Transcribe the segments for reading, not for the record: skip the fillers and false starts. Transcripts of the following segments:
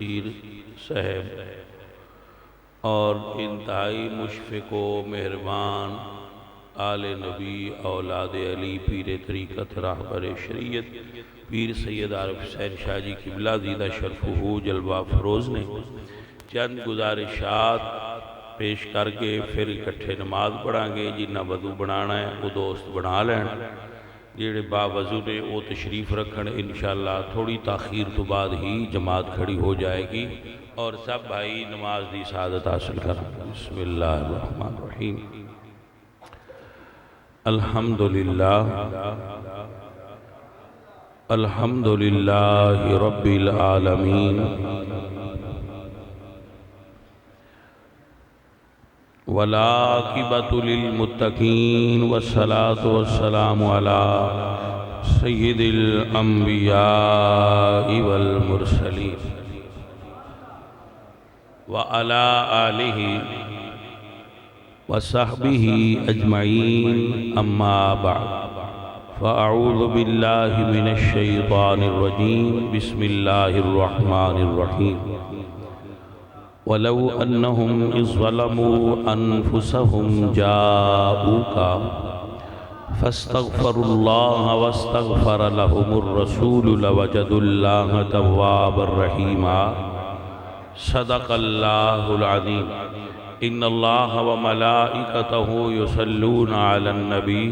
پیر صاحب اور انتہائی مشفق و مہربان آل نبی اولاد علی پیر طریقت راہبر شریعت پیر سید عارف حسین شاہ جی قبلہ زیدہ شرفہ جلوہ فروز نے چند گزارشات پیش کر کے پھر اکٹھے نماز پڑھیں گے جنہ وضو بنانا ہے وہ دوست بنا لین جیڑے با وضو نے وہ تشریف رکھن انشاءاللہ تھوڑی تاخیر تو بعد ہی جماعت کھڑی ہو جائے گی اور سب بھائی نماز دی سعادت حاصل کریں بسم اللہ الرحمن الرحیم الحمدللہ رب العالمین والعاقبۃ للمتقین والصلاة والسلام علی سید الانبیاء والمرسلین وعلی آلہ وصحبہ اجمعین اما بعد فاعوذ باللہ من الشیطان الرجیم بسم اللہ الرحمن الرحیم وَلَوْ أَنَّهُمْ إِذْ ظَلَمُوا أَنفُسَهُمْ جَاءُوكَ فَاسْتَغْفَرُوا اللَّهَ وَاسْتَغْفَرَ لَهُمُ الرَّسُولُ لَوَجَدُوا اللَّهَ تَوَّابًا رَحِيمًا صدق اللہ العظیم ان اللہ وملائکتہ یصلون علی النبی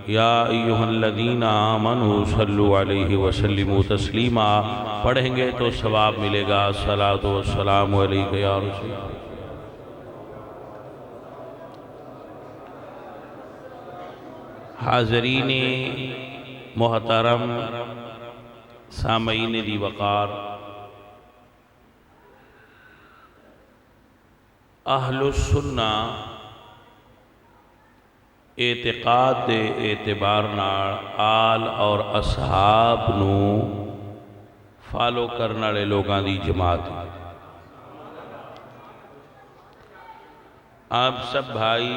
یا ایہا الذین آمنوا صلوا علیہ وسلموا تسلیما پڑھیں گے تو ثواب ملے گا الصلاۃ والسلام علیک یا رسول حاضرین محترم سامعین دی وقار اہل السنہ اعتقاد دے اعتبار نال آل اور اصحاب نو فالو کرنے والے لوگاں دی جماعت آپ سب بھائی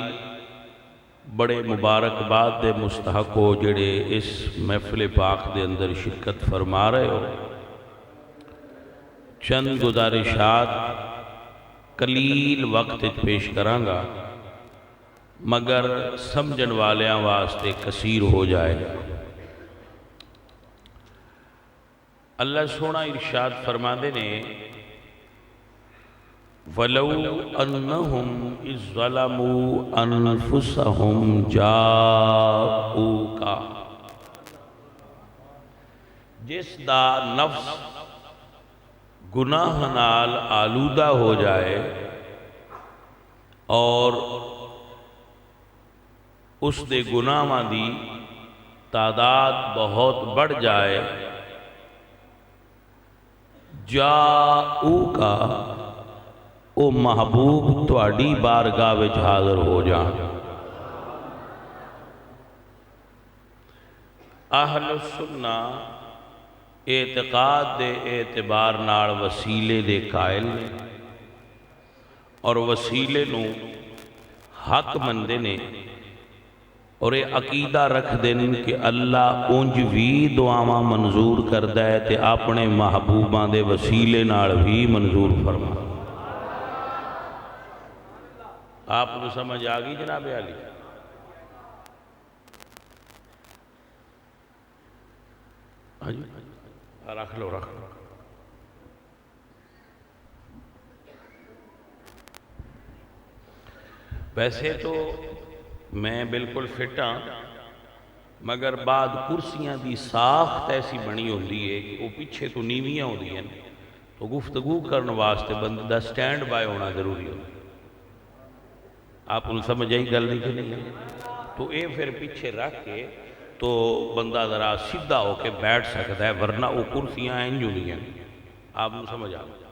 بڑے مبارکباد دے مستحق ہو جڑے اس محفل پاک دے اندر شرکت فرما رہے ہو چند گزارشات قلیل وقت پیش کرانگا مگر سمجھن والیاں واسطے کثیر ہو جائے گا اللہ سونا ارشاد فرماندے نے وَلَوْ أَنَّهُمْ إِذْ ظَلَمُوا أَنفُسَهُمْ جَاءُوكَ جس دا نفس گناہ نال آلودہ ہو جائے اور اس دے گناہاں دی تعداد بہت بڑھ جائے جاؤکا او محبوب تواڈی بارگاہ وچ حاضر ہو جان اہل السنہ اعتقاد دے اعتبار نال وسیلے دے قائل نے اور وسیلے نو حق مندے نے اور یہ عقیدہ رکھ دیں کہ اللہ اونج بھی دعاواں منظور کردہ ہے تے اپنے محبوباں دے وسیلے نال بھی منظور فرما آپ کو سمجھ آگئی جناب علی رکھ لو ویسے تو میں بالکل فٹ ہاں مگر بعد کرسیاں دی ساخت ایسی بنی ہوتی ہے کہ وہ پیچھے تو نیویاں ہوتی ہیں تو گفتگو کرنے واسطے بندے دا سٹینڈ بائی ہونا ضروری ہوتا آپ انہوں سمجھ آئی گل نہیں کہ نہیں تو اے پھر پیچھے رکھ کے تو بندہ ذرا سیدھا ہو کے بیٹھ سکتا ہے ورنہ وہ کرسیاں انج ہوتی ہیں آپ انہوں سمجھ آگا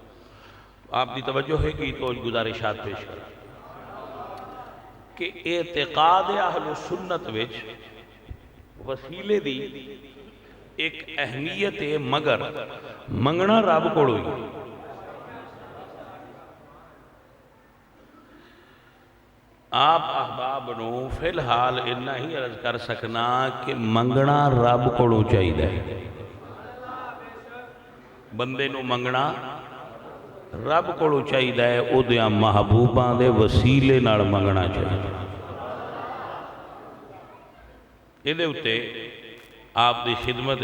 آپ دی توجہ ہے کہ تو گزارشات پیش کریں کہ اعتقاد اہل سنت وچ وسیلے دی ایک اہمیت ہے مگر منگنا رب کو ہوئی آپ احباب نو فی الحال اتنا ہی عرض کر سکنا کہ منگنا رب کو چاہیے بندے نو منگنا رب کو چاہیے او دیاں محبوباں دے وسیلے نال منگنا چاہیے۔ یہ دے اتے آپ دی خدمت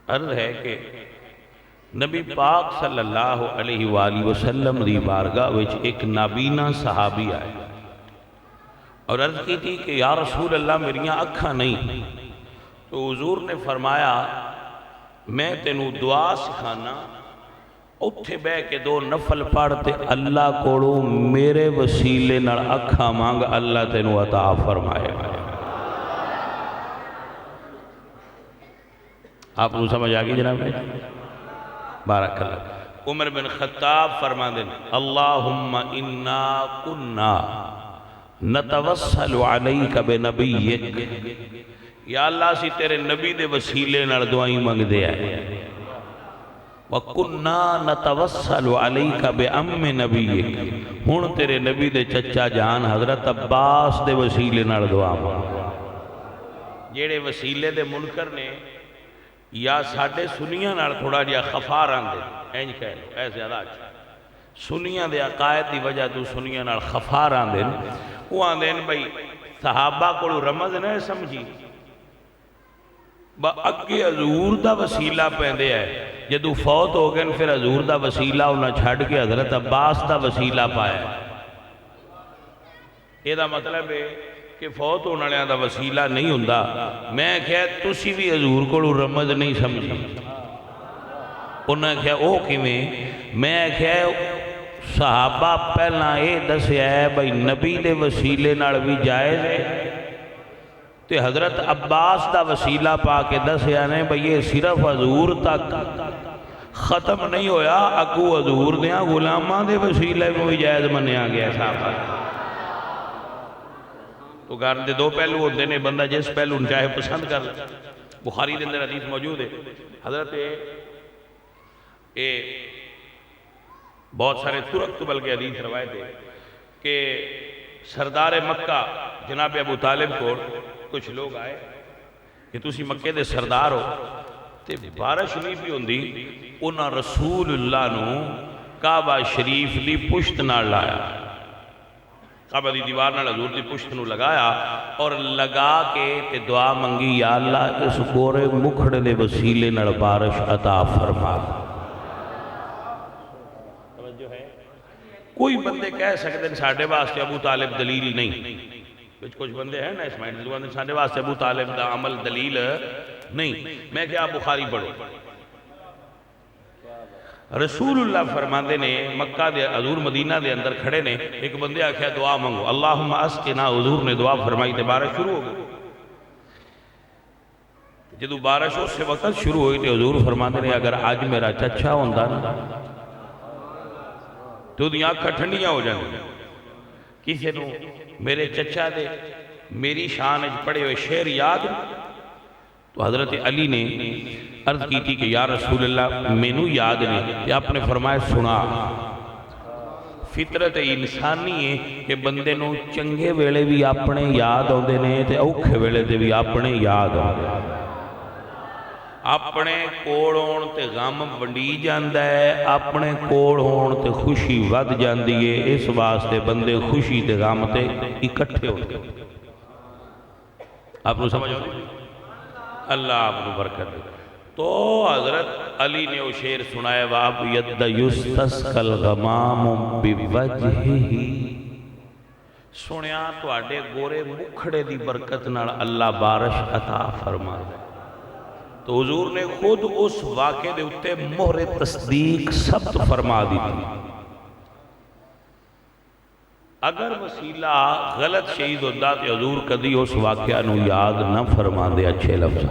عرض ہے کہ نبی پاک صلی اللہ علیہ وآلہ وسلم دی بارگاہ وچ ایک نابینا صحابی آئے اور عرض کی تھی کہ یا رسول اللہ میریاں اکھاں نہیں، تو حضور نے فرمایا میں تینوں دعا سکھانا، اتھے بے کے دو نفل پڑھتے اللہ کوڑو میرے وسیلے نال اکھاں مانگ، اللہ تینوں عطا فرمائے گا۔ آپ کو سمجھ آگئی جناب میں؟ بارک اللہ۔ عمر بن خطاب فرما دیں اللہم انا کننا نتوسل علیک بنبیک، یا اللہ سی تیرے نبی دے وسیلے نال دعائیں منگ دے آئے، وَكُنَّا نَتَوَسَّلُ عَلَيْكَ بِأَمِّ نَبِيِّكَ، ہون تیرے نبی دے چچا جان حضرت عباس دے وسیلے نال دعا مانگ۔ جیڑے وسیلے دے منکر نے یا ساڑھے سنیاں نال تھوڑا جیا خفا رہن دے، اینج کہہ لو اے زیادہ اچھا، سنیاں دے عقائد دی وجہ تو سنیاں نال خفا رہن دے، وہ آن دین بھئی صحابہ کو رمض نہ سمجھی، با اگے حضور دا وسیلہ پہندے ہے، جدو فوت ہو گئے پھر حضور دا وسیلہ انہاں چھڑ کے حضرت عباس دا وسیلہ پایا۔ یہ دا مطلب ہے کہ فوت ہونے والوں دا وسیلہ نہیں ہوندا، میں کہا تسی بھی حضور کو رمض نہیں سمجھی، انہاں کہا او کیویں، میں کہا صحابہ پہلا اے دسیا ہے بھئی نبی دے وسیلے نال بھی جائز ہے، تے حضرت عباس دا وسیلہ پا کے دسیا نے بھئی یہ صرف حضور تک ختم نہیں ہویا، اگو حضور دیاں غلاماں دے وسیلے میں بھی جائز منیا گیا صحابہ۔ تو گھر دے دو پہلو ہوندے نے، بندہ جس پہلو چاہے پسند کر لے۔ بخاری دے اندر حدیث موجود ہے، حضرت بہت سارے ترک تو بلکہ حدیث روایت ہے کہ سردار مکہ جناب ابو طالب کو کچھ لوگ آئے کہ تسی مکے دے سردار ہو، تے بارش نہیں بھی ہوندی، انہاں رسول اللہ نو کعبہ شریف دی پشت نال لایا، کعبہ دی دیوار نال حضور دی پشت نو لگایا اور لگا کے تے دعا منگی یا اللہ اس گورے مکھڑے دے وسیلے نال بارش عطا فرما۔ کوئی بندے کہہ سکتے ہیں ساڑھے واسطے ابو طالب دلیل نہیں، کچھ بندے ہیں نا اسماعیل دلوان ساڑھے واسطے ابو طالب دا عمل دلیل نہیں، میں کیا بخاری پڑھو۔ رسول اللہ فرماندے نے مکہ دے حضور مدینہ دے اندر کھڑے نے، ایک بندے آکھیا دعا منگو، اللہم اسقنا، حضور نے دعا فرمائی تے بارش شروع ہو گئی۔ جدو بارش اس سے وقت شروع ہوئی تے حضور فرماندے نے اگر آج میرا چچا ہوندہ نا تو دیاں آنکھاں ٹھنڈیاں ہو جائیں، کسی نو میرے چچا دے میری شان اج پڑے ہوئے شعر یاد، تو حضرت علی نے عرض کی تھی کہ یا رسول اللہ مینوں یاد نہیں، کہ آپ نے فرمایا سنا، فطرت انسانی ہے کہ بندے نو چنگے ویلے بھی اپنے یاد ہوندے نے تے اوکھے ویلے تے بھی اپنے یاد ہوندے نے، اپنے کوڑ ہون تے غم ونڈی جاندہ ہے، اپنے کوڑ ہون تے خوشی ود جاندی ہے، اس واسطے بندے خوشی تے غم تے اکٹھے ہوتے ہیں۔ آپ نے سمجھو اللہ آپ نے برکت دے۔ تو حضرت علی نے وہ شعر سنایا وَأَبْيَدَّ يُسْتَسْقَ الْغَمَامُ بِوَجْهِهِ، سنیا تو آڈے گورے مکھڑے دی برکت نال اللہ بارش عطا فرما دے۔ تو حضور نے خود اس واقعے دے اتے مہر تصدیق ثبت فرما دی تھی۔ اگر وسیلہ غلط شہید ہوتا تو حضور کدی اس واقعہ نو یاد نہ فرما دے اچھے لفظ۔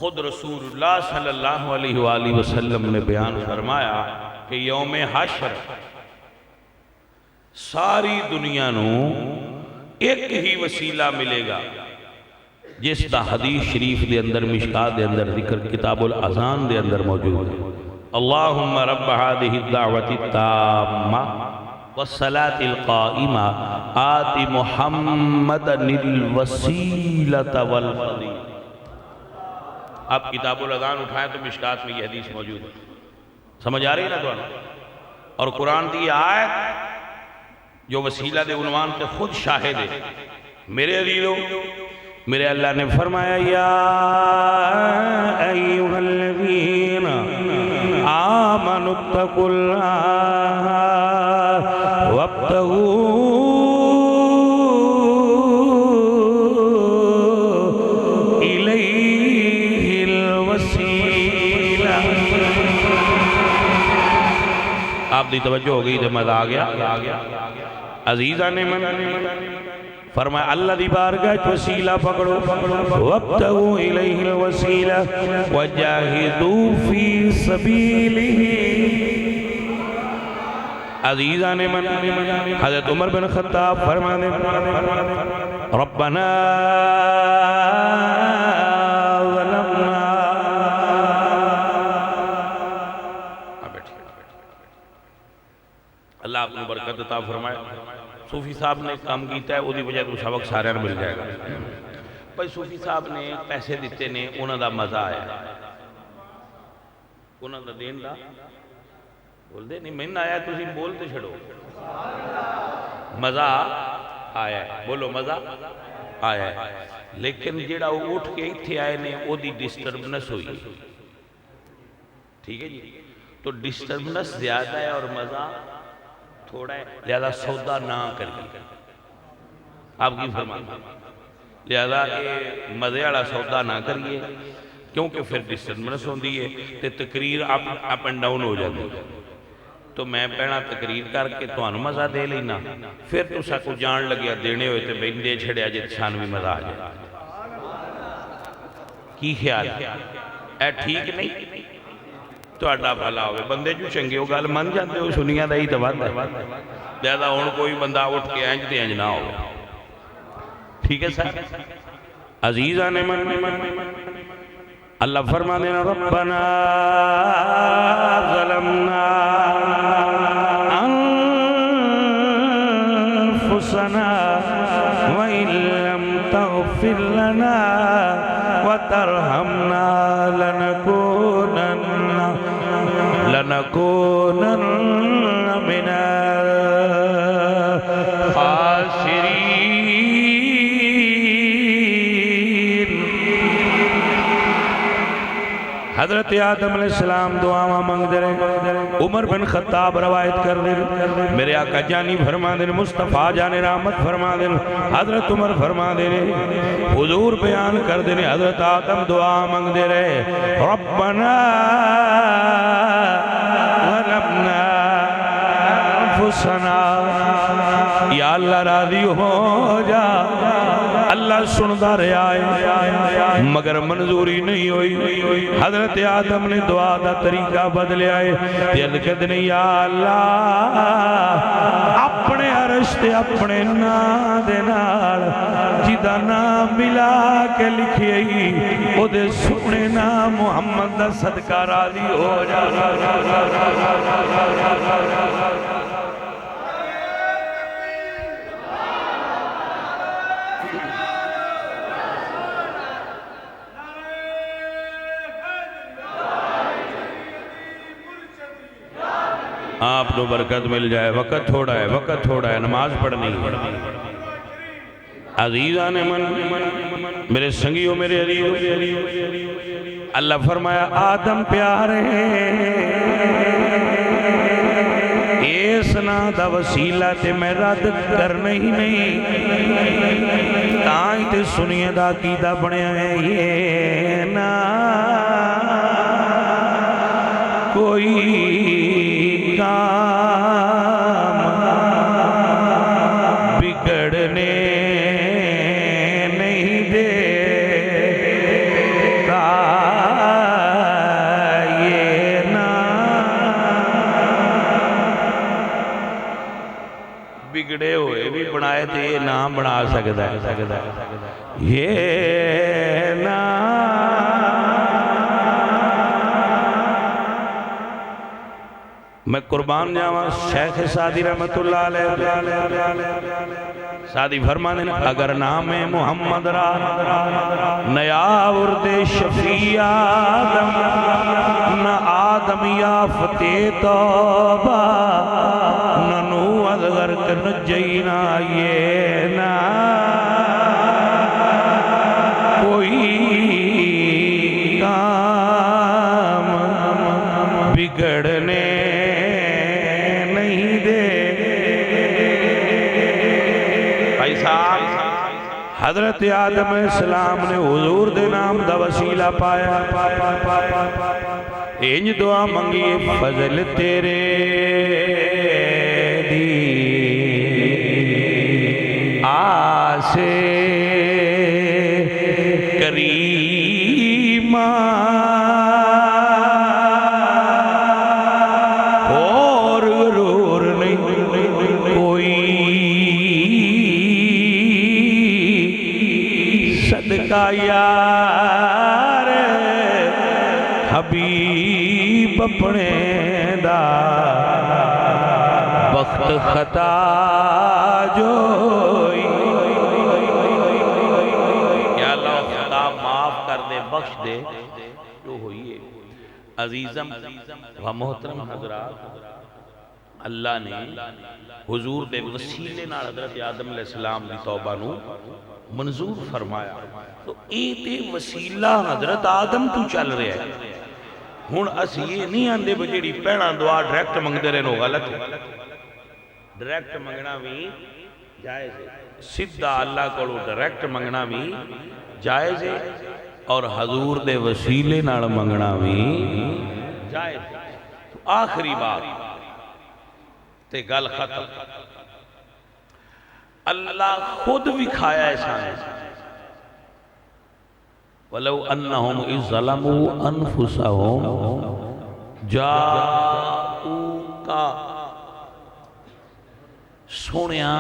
خود رسول اللہ صلی اللہ علیہ وآلہ وسلم نے بیان فرمایا کہ یوم حشر ساری دنیا نو ایک ہی وسیلہ ملے گا، جس دا حدیث شریف دے اندر مشکات دے اندر ذکر کتاب الاذان دے اندر موجود ہے، اللہم رب هذه الدعوة التامة والصلاة القائمة آت محمد الوسیلة والفضیلة۔ آپ کتاب الاذان اٹھائیں تو مشکات میں یہ حدیث موجود ہے، سمجھ آ رہی نا تو؟ اور قرآن دی آیت جو وسیلہ دے عنوان تے خود شاہد ہے۔ میرے عزیزو، میرے اللہ نے فرمایا یا ایوہ الذین آمنوا اتقوا اللہ وابتغوا الیہ الوسیلہ۔ آپ دی توجہ ہو گئی تو مزہ آ گیا۔ عزیزان من فرمایا اللہ دی بارگاہ وسیلہ پکڑو، وابتغوا الیہ الوسیلہ وجاہدوا فی سبیلہ۔ عزیزان من حضرت عمر بن خطاب فرمانے ربنا ظلمنا، اللہ آپ نے برکت عطا فرمائے۔ صوفی صاحب نے کام کیتا ہے، وہ دی وجہ تو سبق سارے مل جائے گا۔ بھائی صوفی صاحب نے پیسے دیتے نے، انہوں دا مزہ آیا، انہوں دا دین دا بول دے نہیں، میں نہ آیا تُسی بولتے چھڑو، مزہ آیا ہے، بولو مزہ آیا ہے، لیکن جیڑا وہ اٹھ کے اتھے آئے نے وہ دی ڈسٹربنس ہوئی، ٹھیک ہے جی؟ تو ڈسٹربنس زیادہ ہے اور مزہ تھوڑا ہے، لہذا سودا نہ کریے۔ آپ کی فرمانا لہذا مزے والا سودا نہ کریے، کیونکہ پھر ڈسٹربنس ہوندی ہے تے تقریر اپ اینڈ ڈاؤن ہو جاتی ہے۔ تو میں پہنا تقریر کر کے تو مزہ دے لینا، پھر تو سا کو جان لگیا دینے ہوئے تے بین دے چھڑے آجے تشانوی مزہ آ جائے۔ کی خیال ہے؟ اے ٹھیک نہیں؟ تو اڈا بھلا ہوئے، بندے جو چنگے ہو گال من جاندے ہو، سنیا دا ہی تباد ہے، لہذا ان کوئی بندہ اٹھ کے اینج دے اینج نہ ہو، ٹھیک ہے صاحب؟ عزیزان من اللہ فرما دینا ربنا ظلمنا انفسنا وإن لم تغفر لنا وترحمنا لنكونن من الخاسرین۔ حضرت آدم علیہ السلام دعاواں مانگ دے رہے، عمر بن خطاب روایت کر دے، میرے آقا جانی فرما دے، مصطفیٰ جان رحمت فرما دے، حضرت عمر فرما دے، حضور بیان کر دے، حضرت آدم دعا مانگ دے رہے ربنا ظلمنا انفسنا، یا اللہ راضی ہو جا۔ اللہ سندہ رہا ہے مگر منظوری نہیں ہوئی، حضرت آدم نے دعا دا طریقہ بدلے آئے، دل کہتے ہیں یا اللہ اپنے عرش تے اپنے نام دے نال جدا نام ملا کے لکھی آئی، او دے سنے نام محمد دا صدقہ راضی ہو جا۔ آپ کو برکت مل جائے، وقت تھوڑا ہے، نماز پڑھنی ہے۔ عزیزان من میرے سنگیوں، میرے عزیزوں، اللہ فرمایا آدم پیارے اس نا دا وسیلہ تے میں رد کرنا ہی نہیں، تائیں تے سنیے دا عقیدہ بنے ہیں یہ نا کوئی کام بگڑنے نہیں دیتا، یہ نا بگڑے ہوئے بھی بنائے تھے، یہ نام بنا سکتا ہے، یہ نام میں قربان جاواں شیخ سعدی رحمت اللہ علیہ سعدی فرمانے اگر نام محمد را نیا ورد شفیع آدم نہ آدم یافت توبہ نہ نو ادغر کن جینا یہ نا کوئی کام بگڑنے حضرت آدم علیہ السلام نے حضور دے نام دا وسیلہ پایا انج دعا منگیے فضل تیرے دی آسے کریمہ اور غرور نہیں کوئی صدقہ یار حبیب اپنے دا وقت خطا جوئی یا اللہ خدا معاف کر دے بخش دے جو ہوئی ہے عزیزم و محترم حضرات اللہ نے حضور دے وسیلے نال حضرت آدم علیہ السلام دی توبہ نو منظور فرمایا تو تے وسیلہ حضرت آدم تو چل رہا ہے ہن اس یہ نہیں آندے بجیڑی پہنا دعا ڈائریکٹ منگدے رہنو غلط ہے ڈائریکٹ منگنا بھی جائز ہے سیدھا اللہ کو ڈائریکٹ منگنا بھی جائز ہے اور حضور دے وسیلے نال منگنا بھی جائز ہے تو آخری بات تے گل ختم اللہ خود بھی کھایا احسان وَلَوْ أَنَّهُمْ إِذْ ظَلَمُوا أَنفُسَهُمْ جَاءُوكَ سونیا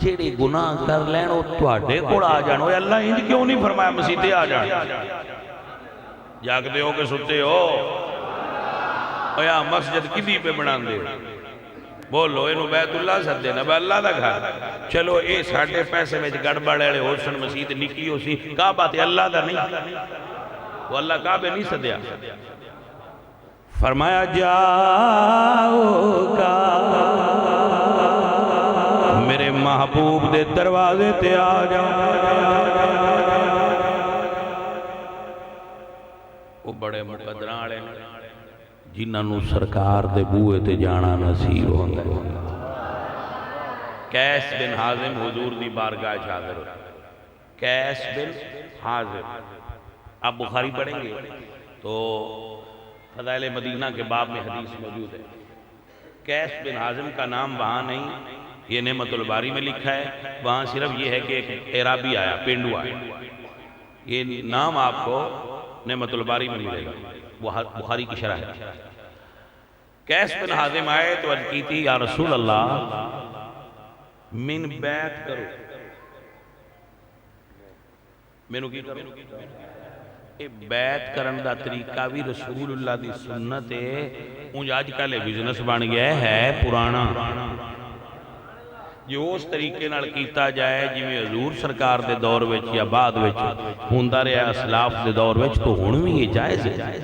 جیڑے گناہ کر لینو تواڈے کول آ جانو اللہ انج کیوں نہیں فرمایا مسیتے آ جان جاگتے ہو کہ ستے ہو یا مسجد کدی پہ بنان دے بولو انہوں بیت اللہ سدے نا بے اللہ دا گھر چلو اے ساڑھے پیسے میں گڑبڑ ہے حسن مسجد نکی ہو سی کعبہ تے اللہ دا نہیں وہ اللہ کعبہ نہیں سدیا فرمایا جاؤ گا میرے محبوب دے دروازے تے آ جاؤ وہ بڑے مقدران آلے جنہوں سرکار دے بوئے تے جانا نصیب ہوندہ ہے قیس بن حازم حضور دی بارگاہ حاضر قیس بن حازم آپ بخاری پڑھیں گے تو فضائل مدینہ کے باب میں حدیث موجود ہے قیس بن حازم کا نام وہاں نہیں یہ نعمت الباری میں لکھا ہے وہاں صرف یہ ہے کہ ایک عرابی آیا پینڈو آیا یہ نام آپ کو نعمت الباری میں ملے گا وہ بخاری کی شرح ہے قیس بن حازم آئے تو عرض کی تھی یا رسول اللہ من بیعت کرو مینو کی کرو بیعت کرن دا طریقہ بھی رسول اللہ دی سنت ہے انج آج کالے بزنس بن گیا ہے پرانا جو اس طریقے نال کیتا جائے جی میں حضور سرکار دے دور وچ یا بعد وچ ہوندہ رہا اسلاف دے دور وچ تو ہون بھی یہ جائز ہے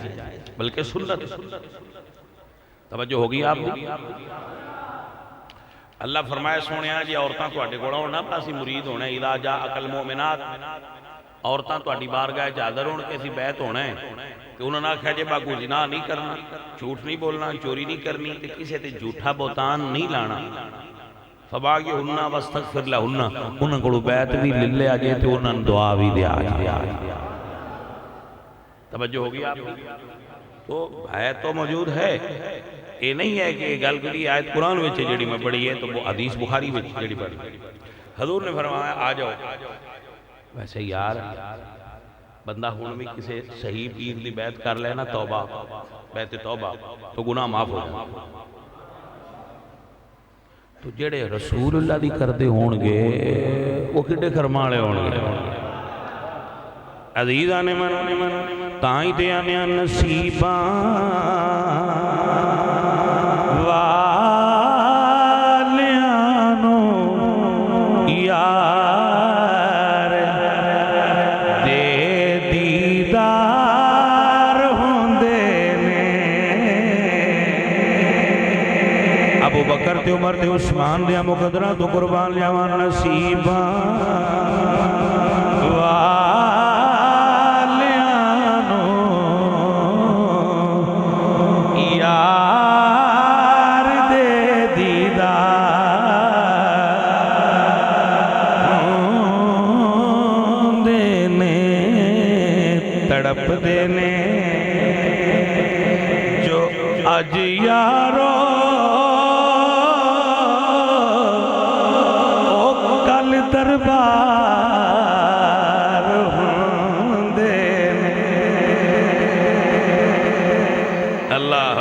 بلکہ سنت توجہ ہوگی آپ دی اللہ فرمائے سونے جی عورتاں تو اٹھے گوڑا ہونا پاسی مرید ہونا ہے اذا جا اقل مومنات عورتاں تو اٹھی بارگاہ جادر ہونا کیسی بیعت ہونا ہے کہ انہوں نے کہا جے باگو زنا نہیں کرنا جھوٹ نہیں بولنا چوری نہیں کرنی کسی تے جھوٹا بوتان نہیں لانا فباگی ہننا واستغفر لہننا انہوں کو بیعت بھی للے آجے تو انہوں نے دعا بھی دیا توجہ ہوگی آپ تو آیت تو موجود ہے یہ نہیں ہے کہ گل کری آیت قرآن وچے جڑی میں پڑھی ہے تو وہ حدیث بخاری وچے جڑی پڑھی حضور نے فرمایا آ جاؤ ویسے یار بندہ ہون بھی کسی صحیح پیر دی بیعت کر لینا توبہ بیعت توبہ تو گناہ معاف ہو جائے تو جڑے رسول اللہ دی کردے ہونگے وہ کڈے کرمالے ہونگے عزیز آنے من تائیں تے آنے نصیباں تے عمر تے عثمان دیا مقدرہ تو قربان جاوان نصیباں والیانو یار دے دیدار دینے تڑپ دینے جو اج یارو دربار ہوندے اللہ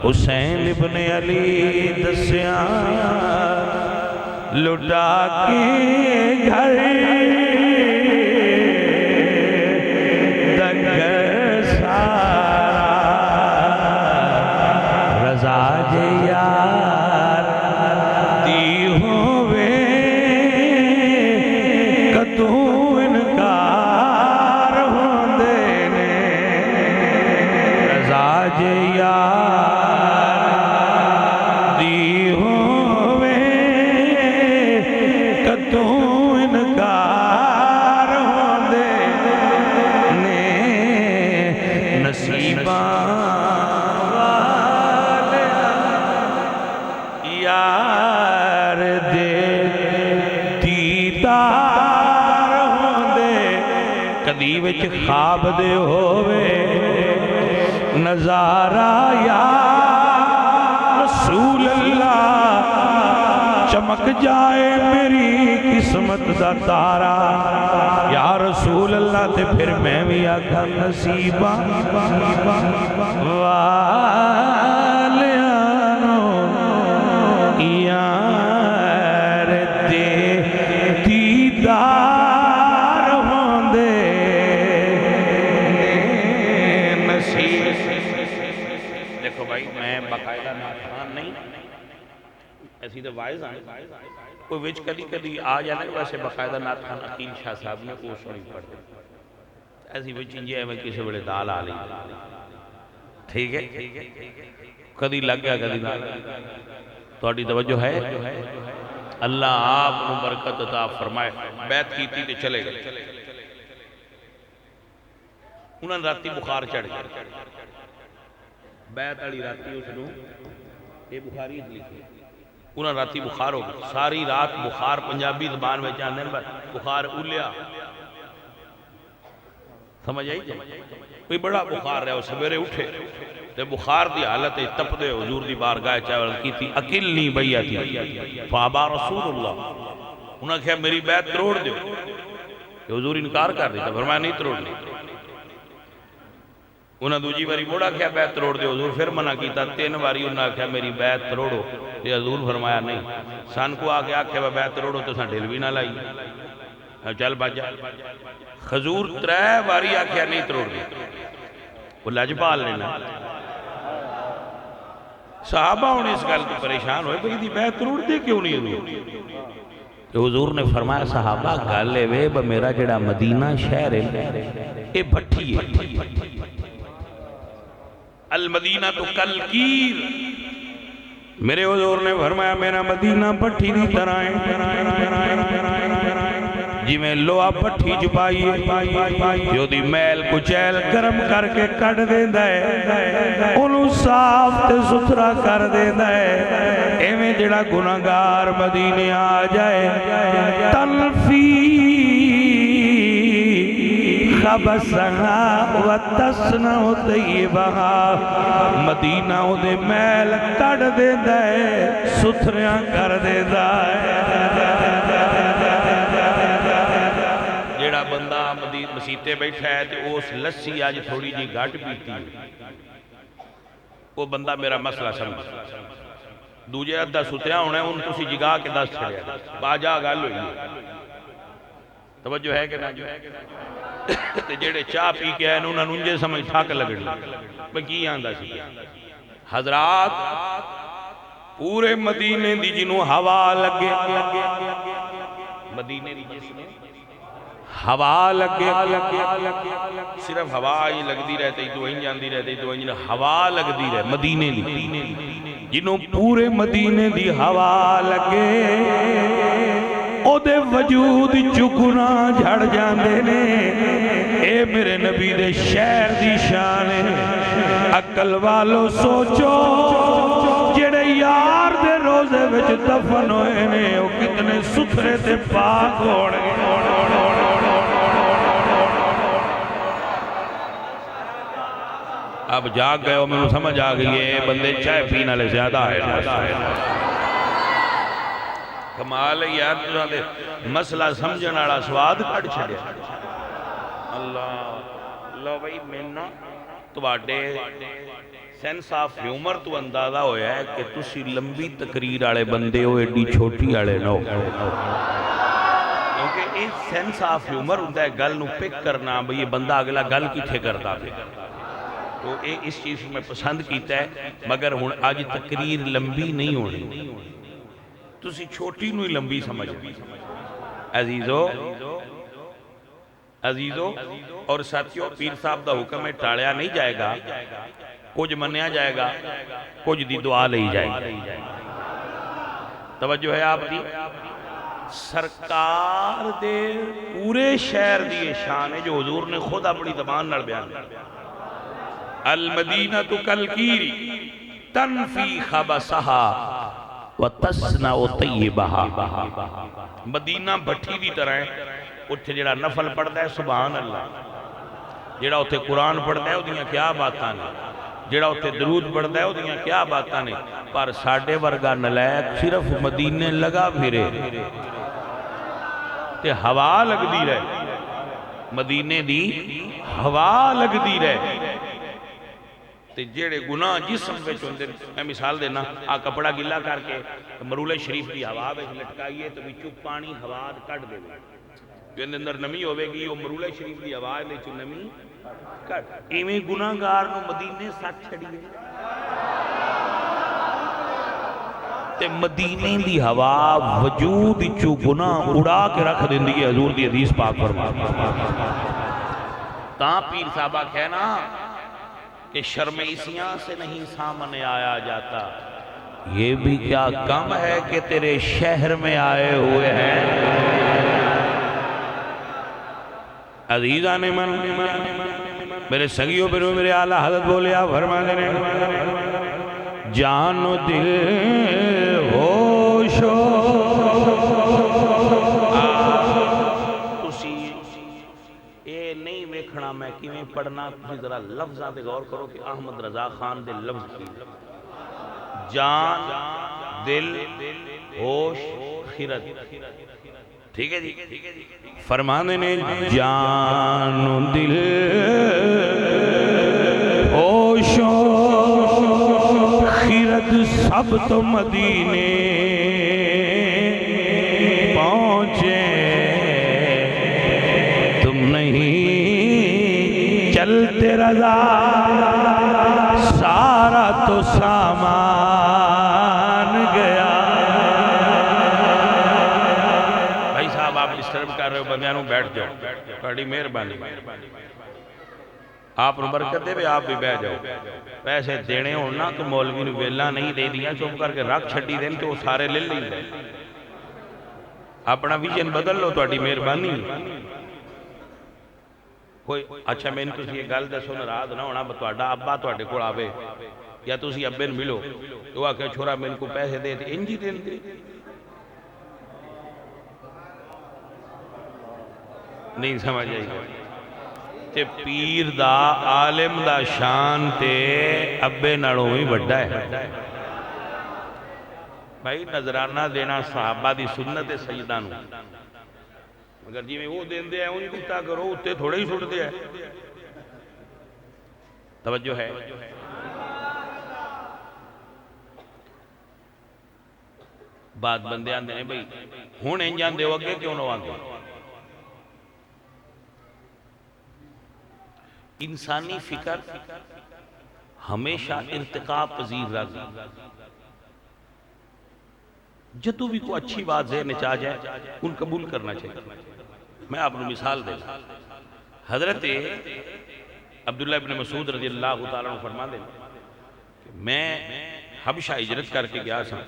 حسین ابن علی دسیاں لٹا کے گھر دگر سارا رضا جے یار دی ہووے تو انکار ہوندے نے رضا جے یار دی ہووے کتو انکار ہوندے نے نصیباں والے یار دے دیدار کدی وچ خواب دے ہووے نظارہ یا رسول اللہ چمک جائے میری قسمت دا تارا یا رسول اللہ تے پھر میں بھی آکھا نصیباں والیانو یار دے دیدار باقاعدہ ناتخان نہیں ایسی تو وائز آئیں کوئی وچ کدی آ جانا ویسے باقاعدہ ناتخان عقیل شاہ صاحب نے وہ سنی پڑھ دے ایسی وچ انجے میں کسی بڑے دال آ لی ٹھیک ہے کدی لگ گیا کدی نہ توڑی توجہ ہے اللہ آپ کو برکت عطا فرمائے بیعت کیتی تے چلے گئے انہوں نے راتی بخار چڑھ گئے بیعت علی راتی اس نے یہ بخاری لکھی انہوں نے راتی بخار ہو گئی ساری رات بخار پنجابی زبان میں چاندے پر بخار اولیا سمجھ آئی کوئی بڑا بخار رہا وہ سویرے اٹھے تے بخار دی حالت تپ دے حضور دی بارگاہ چاول کی تھی اکلنی بیعتی فابا رسول اللہ انہوں نے کہا میری بیعت تروڑ دیو کہ حضور انکار کر دیتا فرمایا نہیں تروڑ دی انہوں نے دوجی باری موڑا کیا بیعت تروڑ دے حضور پھر منع کیتا 3 باری انہوں نے کہا میری بیعت تروڑو یہ حضور فرمایا نہیں سان کو آگے آکھے بیعت تروڑو تو سان ڈھل بھی نہ لائی چل باجا حضور 3 باری آکھے نہیں تروڑ دے وہ لجپال لینا صحابہ انہیں اس گل کو پریشان ہوئے بھئی دی بیعت تروڑ دے کیوں نہیں حضور تو حضور نے فرمایا صحابہ گالے ویب میرا جڑا مدینہ شہر ہے اے بھٹی ہے المدینہ تو کلکیر میرے حضور نے فرمایا میرا مدینہ بھٹی دی طرح ہے جی میں لوہا پٹھی چپائیے جو دی میل کچیل گرم کر کے کٹ دیندہ ہے انہوں صاف تے ستھرا کر دیندہ ہے ایویں جڑا گناہگار مدینے آ جائے تلفی خبسہا و تسنہ طیبہا مدینہ دے میل کٹ دیندہ ہے ستھریاں کر دیندہ ہے بندہ مسیطے بیٹھا ہے تو اس لسی آج تھوڑی جی گھٹ پیتی ہے وہ بندہ میرا مسئلہ سمجھ دوجہ ادھا ستیاں ہونے ان تسی جگا کے 10 چھڑیا باجا گال ہوئی توجہ ہے کہ نہ جیڑے چاہ پی کے آئے انہوں نے انجے سمجھ تھاک لگڑی میں کی آندہ سی حضرات پورے مدینے دی جنہوں ہوا لگے مدینے دی جس میں ہوا لگے صرف ہوا ہی لگدی رہتی تو ہی جاندی رہتی تو ہی ہوا لگدی رہے مدینے دی جنہوں پورے مدینے دی ہوا لگے او دے وجود چکنا جھڑ جاندے نے اے میرے نبی دے شہر دی شان ہے عقل والو سوچو جڑے یار دے روزے وچ دفن ہوئے نے او کتنے ستھرے تے پاک ہونے اب جاگ گئے ہو میں نے سمجھ آگئی ہے بندے چائے پینا لے زیادہ ہے کمال ہے یار مسئلہ سمجھن والا سواد کٹ چھڑیا اللہ لو بھائی میں نا تواڈے سینس آف ہیومر تو اندازہ ہویا ہے کہ تسی لمبی تقریر والے بندے ہو ایڈی چھوٹی والے نو کیونکہ اس سینس آف ہیومر ہوتا ہے گل نو پک کرنا بھئی یہ بندہ اگلا گل کتھے کرتا پہ تو اس چیز میں پسند کیتا ہے مگر ہن آج تقریر لمبی نہیں ہونی تسی چھوٹی نو ہی لمبی سمجھ عزیزو اور ساتھیوں پیر صاحب دا حکم ہے ٹاڑیا نہیں جائے گا کچھ منیا جائے گا کچھ دی دعا لئی جائے گا توجہ ہے آپ دی سرکار دے پورے شہر دی شان ہے جو حضور نے خود اپنی زبان نال بیان کیا المدینہ کالکیری تنفی خبسہا وَتَسْنَعُ طَيِّبَهَا مدینہ بھٹی دی طرح ہے اتھے جڑا نفل پڑھتا ہے سبحان اللہ جڑا اتھے قرآن پڑھتا ہے ادھیاں کیا باتاں نے جڑا اتھے درود پڑھتا ہے ادھیاں کیا باتاں نے پر ساڑھے ورگا نلیک صرف مدینے لگا پھرے تے ہوا لگ دی رہے مدینے دی ہوا لگ دی رہے تے جیڑے گناہ جسم پہ چوندے میں مثال دینا آ کپڑا گلا کر کے مرولے شریف کی ہوا بے لٹکائیے تو بچو پانی ہوا کٹ دے جو اندر نمی ہوئے گی وہ مرولے شریف کی ہوا لے چو نمی کٹ ایمیں گناہ گار نو مدینے ساتھ چھڑیے تے مدینے دی ہوا وجود چو گناہ اڑا کے رکھ دیں دی حضور دی حدیث پاک فرما تاں پیر صاحبہ کہنا کہ شرم اسیاں سے نہیں سامنے آیا جاتا یہ بھی کیا کم ہے کہ تیرے شہر میں آئے ہوئے ہیں عزیزان من میرے سنگیوں پر میرے اعلیٰ حضرت بولیا فرما دینے جان و دل ہوش اے نہیں ویکھنا میں کیویں پڑھنا تسی ذرا لفظاں تے غور کرو کہ احمد رضا خان دے لفظ کی جان دل ہوش خیرت ٹھیک ہے جی فرمانے نے جان دل ہوش خیرت سب تو مدینے پہنچے تم نہیں چلتے رضا سارا تو سامان گیا بھائی صاحب آپ ڈسٹرب کر رہے ہو بندیانوں بیٹھ جاؤ بڑی مہربانی آپ نو برکت دے بھی آپ بھی بیٹھ جاؤ پیسے دینے ہونا تو مولوی نو ویلا نہیں دے دیا چپ کر کے رکھ چھٹی دیں تو سارے لے لیں گے اپنا ویژن بدل لو تو مہربانی کوئی اچھا میں نے تسی یہ گل دسو ناراض نہ ہونا تہاڈا ابا تہاڈے کول آوے یا تسی ابے نوں ملو تو آکھے چھوڑا میرے کو پیسے دے تے انج ہی دیندے نہیں سمجھ آئی تے پیر دا عالم دا شان تے ابے نالوں ہی بڑا ہے بھائی نظرانہ دینا صحابہ دی سنت سیدہ نو مگر جی میں وہ دین دے ہیں انہی دیتا کرو اتے تھوڑے ہی چھوڑ دے ہیں توجہ ہے بات بندے آن دینے بھئی ہون انجان دے وگے کیوں نہ آگے انسانی فکر ہمیشہ ارتقاء پذیر رہا جدو بھی کوئی اچھی بات ذہن چاہ جائے ان قبول کرنا چاہیے میں آپ کو مثال دے حضرت عبداللہ ابن مسعود رضی اللہ تعالیٰ عنہ فرما دیں کہ میں حبشہ ہجرت کر کے گیا سا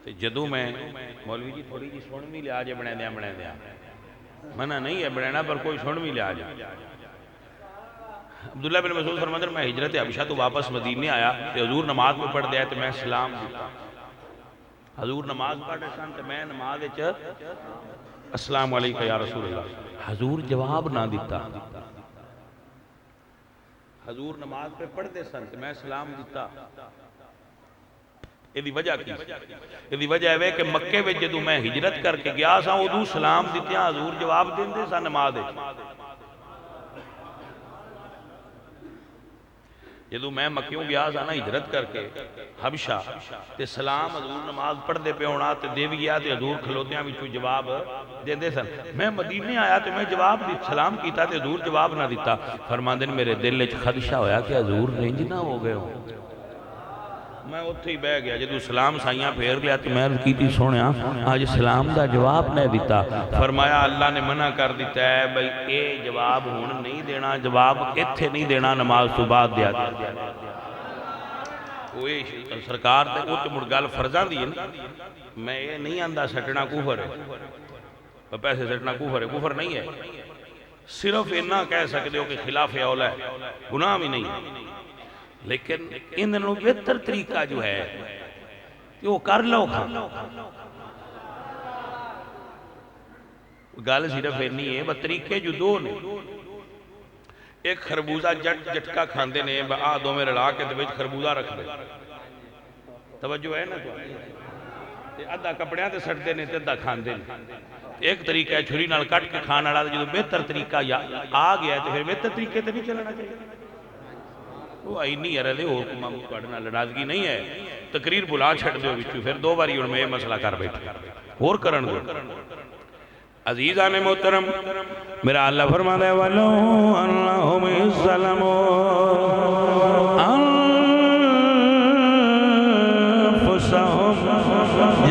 تے جدوں میں مولوی جی تھوڑی جی سن بھی لیا جے بنے دیا منع نہیں ہے بنانا پر کوئی سن بھی لیا جائے عبداللہ بن مسعود فرماتے ہیں میں ہجرت حبشہ تو واپس مدینے آیا تے حضور نماز میں پڑھ دیا تے میں سلام دیتا حضور نماز پڑھ رہے سن تے میں نماز وچ السلام علیکم یا رسول اللہ حضور جواب نہ دیتا حضور نماز پہ پڑھ دے سن تے میں سلام دیتا یہ دی وجہ کی یہ دی وجہ ہے کہ مکے وچ جدوں میں ہجرت کر کے گیا سا ادوں سلام دیتیاں حضور جواب دیندے سن نماز وچ جدوں میں مکیوں گیا سا نا ہجرت کر کے حبشہ تے سلام حضور نماز پڑھ دے پہ ہونا تے دے بھی گیا تے حضور کھلوتیاں بھی جواب دیندے سن میں مدینے آیا تے میں جواب سلام کیتا تے حضور جواب نہ دیتا فرماندے نے میرے دل وچ خدشہ ہویا کہ حضور رنج نہ ہو گئے ہوں میں اتھے ہی بہ گیا جدو سلام سائیاں پھیر لیا تو میں عرض کی تھی سونیا آج سلام دا جواب نہیں دیتا فرمایا اللہ نے منع کر دیتا ہے بھئی اے جواب ہون نہیں دینا جواب اتھے نہیں دینا نماز تو بعد دیا کوئی سرکار تے وہ تو مڑگال فرضان دی میں یہ نہیں آندہ سٹنا کفر ہے پیسے سٹنا کفر ہے کفر نہیں ہے صرف انہا کہہ سکتے ہو کہ خلاف اولا ہے گناہ بھی نہیں ہے لیکن ان دنوں بہتر طریقہ جو ہے کہ وہ کر لو کھا گال صرف نہیں ہے بس طریقے جو دو نے ایک خربوزہ جٹکا کھاندے نے دو میں رڑا کے دویج خربوزہ رکھ دے توجہ ہے نا تو ادھا کپڑیاں تے سٹتے نے تے ادھا کھاندے نے ایک طریقہ ہے چھری نال کٹ کے کھانا ڈالا جو بہتر طریقہ آ گیا ہے تو پھر بہتر طریقے تے نہیں چلنا چاہیے وہ آئی نہیں ہے رہے ہو پڑھنا لڑازگی نہیں ہے تقریر بلا چھٹ دے ہوئی پھر دو باری ان میں یہ مسئلہ کر بیٹھے اور کرن دو عزیزان محترم میرا اللہ فرما دے وَلَوْ أَنَّهُمْ اِسْلَمُوا أَنفُسَهُمْ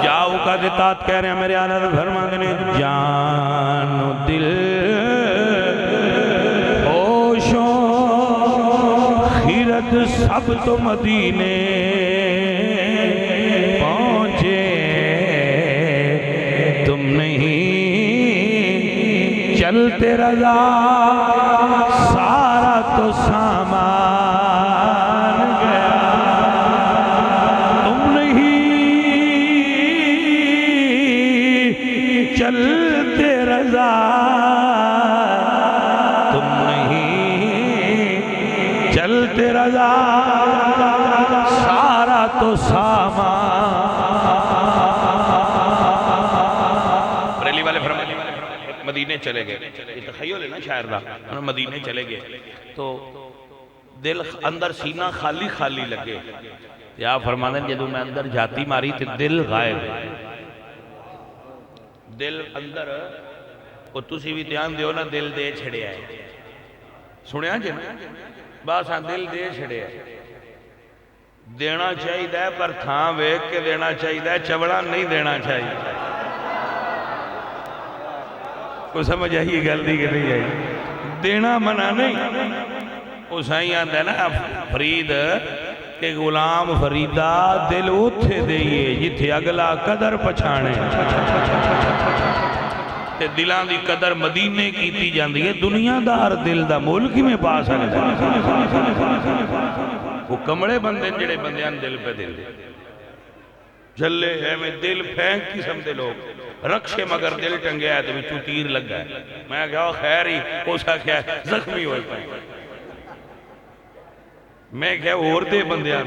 جاؤ کا دتات کہہ رہے ہیں میرے اللہ فرما دے جان و دل ہوشوں خیرت سب تو مدینے پہنچے تم نہیں چلتے رضا سارا تو سامان گیا تم نہیں چلتے رضا تم نہیں چلتے رضا سارا تو سامان بریلی والے مدینے چلے گئے یہ تخیل ہے نا شاعر دا مدینے چلے گئے تو دل اندر سینہ خالی خالی لگے یا فرمانے جدو میں اندر جاتی ماری تو دل غائب دل اندر وہ تسی بھی دھیان دیو نا دل دے چھڑے آئے سنیا جی باسا دل دے چھڑے آئے دینا چاہیے دے پر تھاں ویک کے دینا چاہیے دے چوڑا نہیں دینا چاہیے کو سمجھ آئیے گلدی کہ نہیں آئی دینا منع نہیں وہ سائیں آندہ ہے نا فرید کہ غلام فریدہ دل اتھے دئیے جتھے اگلا قدر پچھانے تے دلان دی قدر مدینے کی تی جاندی ہے دنیا دار دل دا ملک میں پاس آنے وہ کمڑے بندے جڑے بندیاں دل پہ دل جلے ہے میں دل پھینک قسم دے لوگ رکشے مگر دل ٹنگے آئے تو بھی تیر لگ گئے میں کہا خیر ہی کوسا کیا زخمی ہوئے پائیں میں کہا اور دے بندیاں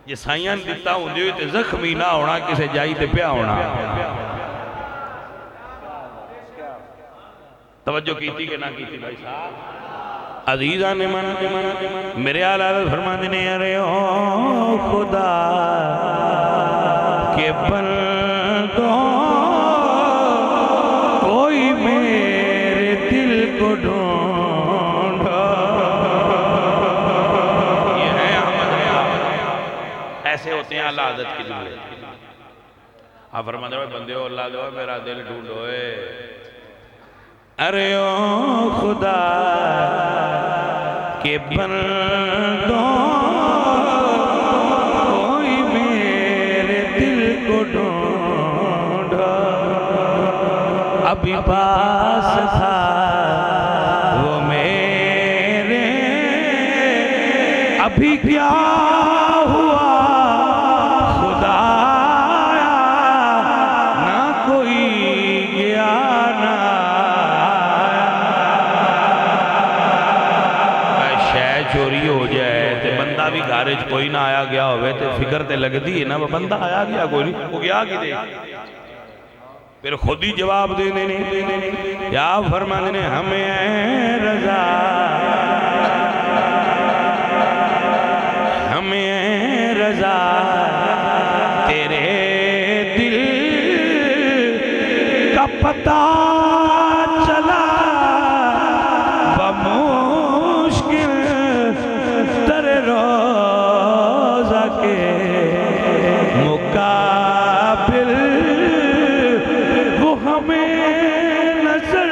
یہ سائیاں دیتا ہوں دیوئے تے زخمی نہ ہونا کسے جائی تے پیا ہونا توجہ کیتی کہ نہ کیتی بھائی صاحب عزیزان من میرے آلہ فرما دینے ارے او خدا کے بندوں کوئی میرے دل کو ڈھونڈا یہ ہے اعلیٰ حضرت کے جملے آپ فرماتے ہیں بندے ہو اللہ دو میرا دل ڈھونڈوئے ارے او خدا کے بندوں کوئی میرے دل کو ڈھونڈا ابھی پاس تھا وہ میرے ابھی کیا ہوا خدایا نہ کوئی گیا نہ شے چوری ہو جائے تے بندہ بھی گھارج کوئی نہ آیا گیا ہوئے تے فکر تے لگ دی ہے نا وہ بندہ آیا گیا کوئی نہیں وہ گیا کی دے پھر خود ہی جواب دے دینے یا فرمان نے ہمیں اے رضا ہمیں اے رضا تیرے دل کا پتہ چلا بمشکل تر روزہ کے مقابل وہ ہمیں نظر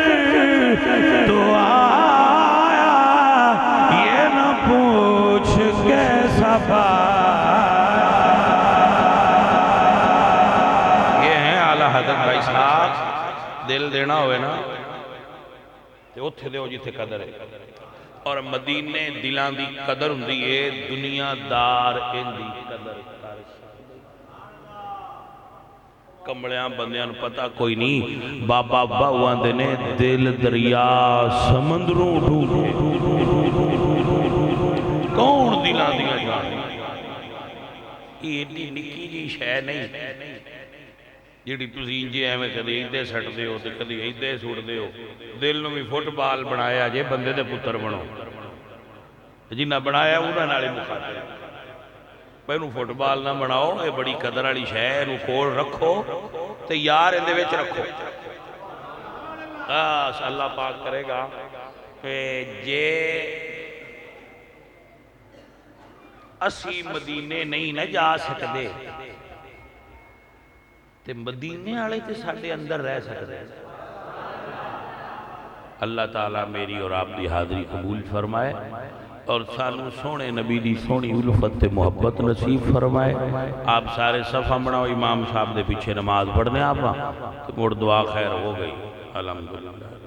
تو آیا یہ نہ پوچھ کیسا پایا یہ ہیں اعلیٰ حضرت بھائی صاحب دل دینا ہوئے نا تے اتھے دے ہو جیتے قدر ہے اور مدینے دلان دی قدر ہوں دیئے دنیا دار ان دی قدر کمڑیاں بندیاں پتہ کوئی نہیں بابا باوان دینے دل دریا سمندروں ڈھونڈے کون دلان دیا جانے یہ اتنی نکی جی شے نہیں جیڑی تسی انجے ہمیں کدھی ایدے سٹ دے ہو تے کدھی ایدے سوٹ دے ہو دل نو بھی فٹ بال بنایا جے بندے دے پتر بنو جنہ بنایا انہاں نالے مخاطر پہنو فٹ بال نہ بناؤ اے بڑی قدر والی شے نو کول رکھو تے یار اندے وچ رکھو بس اللہ پاک کرے گا کہ جے اسی مدینے نہیں نہ جا سکتے تے مدینے والے تے ساڈے اندر رہ سکتے اللہ تعالیٰ میری اور آپ دی حاضری قبول فرمائے اور سانو سونے نبی دی سونی الفت محبت نصیب فرمائے آپ سارے صفحہ بناؤ امام صاحب دے پیچھے نماز پڑھنے آپ مڑ دعا خیر ہو گئی الحمدللہ